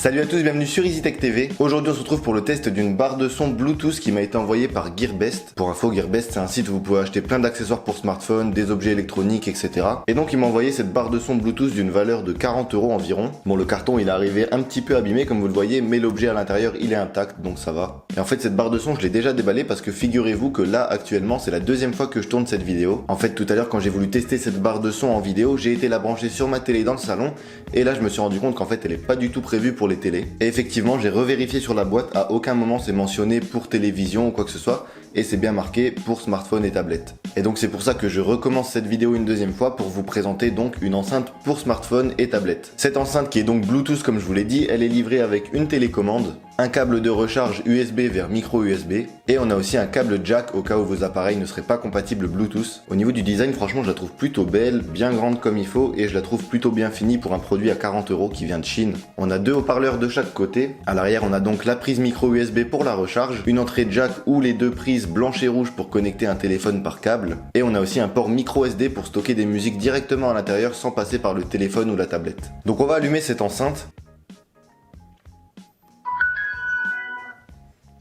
Salut à tous, bienvenue sur EasyTech TV. Aujourd'hui on se retrouve pour le test d'une barre de son Bluetooth qui m'a été envoyée par Gearbest. Pour info, Gearbest c'est un site où vous pouvez acheter plein d'accessoires pour smartphone, des objets électroniques, etc. Et donc il m'a envoyé cette barre de son Bluetooth d'une valeur de 40 € environ. Bon, le carton il est arrivé un petit peu abîmé comme vous le voyez, mais l'objet à l'intérieur il est intact, donc ça va. Et en fait cette barre de son je l'ai déjà déballée parce que figurez-vous que là actuellement c'est la deuxième fois que je tourne cette vidéo. En fait tout à l'heure quand j'ai voulu tester cette barre de son en vidéo, j'ai été la brancher sur ma télé dans le salon et là je me suis rendu compte qu'en fait elle est pas du tout prévue pour les télés. Et effectivement j'ai revérifié sur la boîte, à aucun moment c'est mentionné pour télévision ou quoi que ce soit, et c'est bien marqué pour smartphone et tablette. Et donc c'est pour ça que je recommence cette vidéo une deuxième fois pour vous présenter donc une enceinte pour smartphone et tablette. Cette enceinte qui est donc Bluetooth comme je vous l'ai dit, elle est livrée avec une télécommande, un câble de recharge USB vers micro USB, et on a aussi un câble jack au cas où vos appareils ne seraient pas compatibles Bluetooth. Au niveau du design, franchement je la trouve plutôt belle, bien grande comme il faut, et je la trouve plutôt bien finie pour un produit à 40 € qui vient de Chine. On a deux haut-parleurs de chaque côté. À l'arrière on a donc la prise micro USB pour la recharge, une entrée jack ou les deux prises blanche et rouge pour connecter un téléphone par câble, et on a aussi un port micro SD pour stocker des musiques directement à l'intérieur sans passer par le téléphone ou la tablette. Donc on va allumer cette enceinte.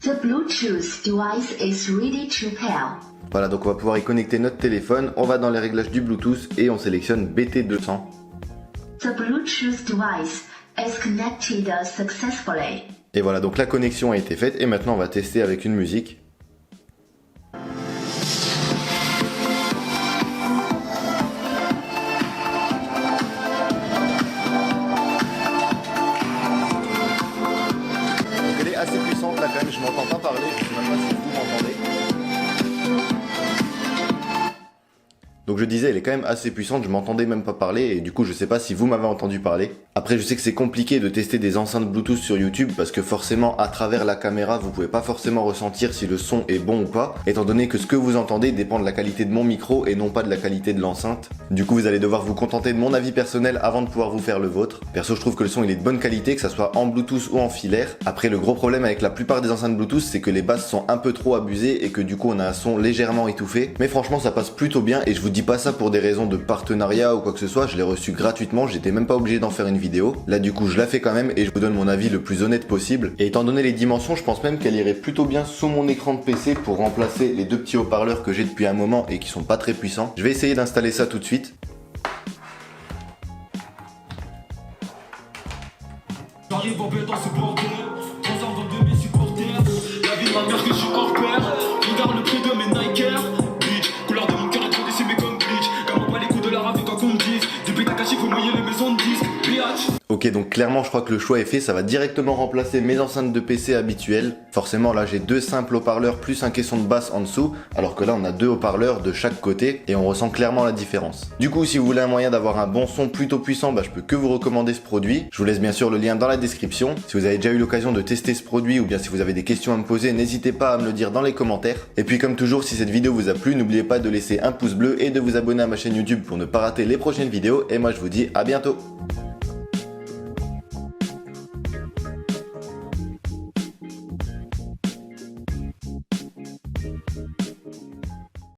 The Bluetooth device is ready to pair. Voilà, donc on va pouvoir y connecter notre téléphone. On va dans les réglages du Bluetooth et on sélectionne BT200. The Bluetooth device is connected successfully. Et voilà, donc la connexion a été faite et maintenant on va tester avec une musique. Elle est assez puissante là quand même, je m'entends pas parler, je sais même pas si vous m'entendez. Donc je disais, elle est quand même assez puissante, je m'entendais même pas parler et du coup je sais pas si vous m'avez entendu parler. Après je sais que c'est compliqué de tester des enceintes Bluetooth sur YouTube parce que forcément à travers la caméra vous pouvez pas forcément ressentir si le son est bon ou pas, étant donné que ce que vous entendez dépend de la qualité de mon micro et non pas de la qualité de l'enceinte. Du coup vous allez devoir vous contenter de mon avis personnel avant de pouvoir vous faire le vôtre. Perso je trouve que le son il est de bonne qualité, que ça soit en Bluetooth ou en filaire. Après le gros problème avec la plupart des enceintes Bluetooth c'est que les basses sont un peu trop abusées et que du coup on a un son légèrement étouffé. Mais franchement ça passe plutôt bien et je vous dis pas ça pour des raisons de partenariat ou quoi que ce soit, je l'ai reçu gratuitement, j'étais même pas obligé d'en faire une vidéo. Là du coup je la fais quand même et je vous donne mon avis le plus honnête possible. Et étant donné les dimensions, je pense même qu'elle irait plutôt bien sous mon écran de PC pour remplacer les deux petits haut-parleurs que j'ai depuis un moment et qui sont pas très puissants. Je vais essayer d'installer ça tout de suite. J'arrive en pétant ce bordel, transcendant de mes supporters. La vie de ma mère que je suis hors pair. Regarde le prix de mes Nikers. Bitch, couleur de mon cœur est trop décimée comme bleach. Comme on pas les coups de la rave, toi qu'on me dise. Depuis Takashi, faut mouiller les maisons de disques. Biatch. Ok, donc clairement je crois que le choix est fait, ça va directement remplacer mes enceintes de PC habituelles. Forcément là j'ai deux simples haut-parleurs plus un caisson de basse en dessous, alors que là on a deux haut-parleurs de chaque côté et on ressent clairement la différence. Du coup si vous voulez un moyen d'avoir un bon son plutôt puissant, je peux que vous recommander ce produit. Je vous laisse bien sûr le lien dans la description. Si vous avez déjà eu l'occasion de tester ce produit ou bien si vous avez des questions à me poser, n'hésitez pas à me le dire dans les commentaires. Et puis comme toujours, si cette vidéo vous a plu, n'oubliez pas de laisser un pouce bleu et de vous abonner à ma chaîne YouTube pour ne pas rater les prochaines vidéos. Et moi je vous dis à bientôt.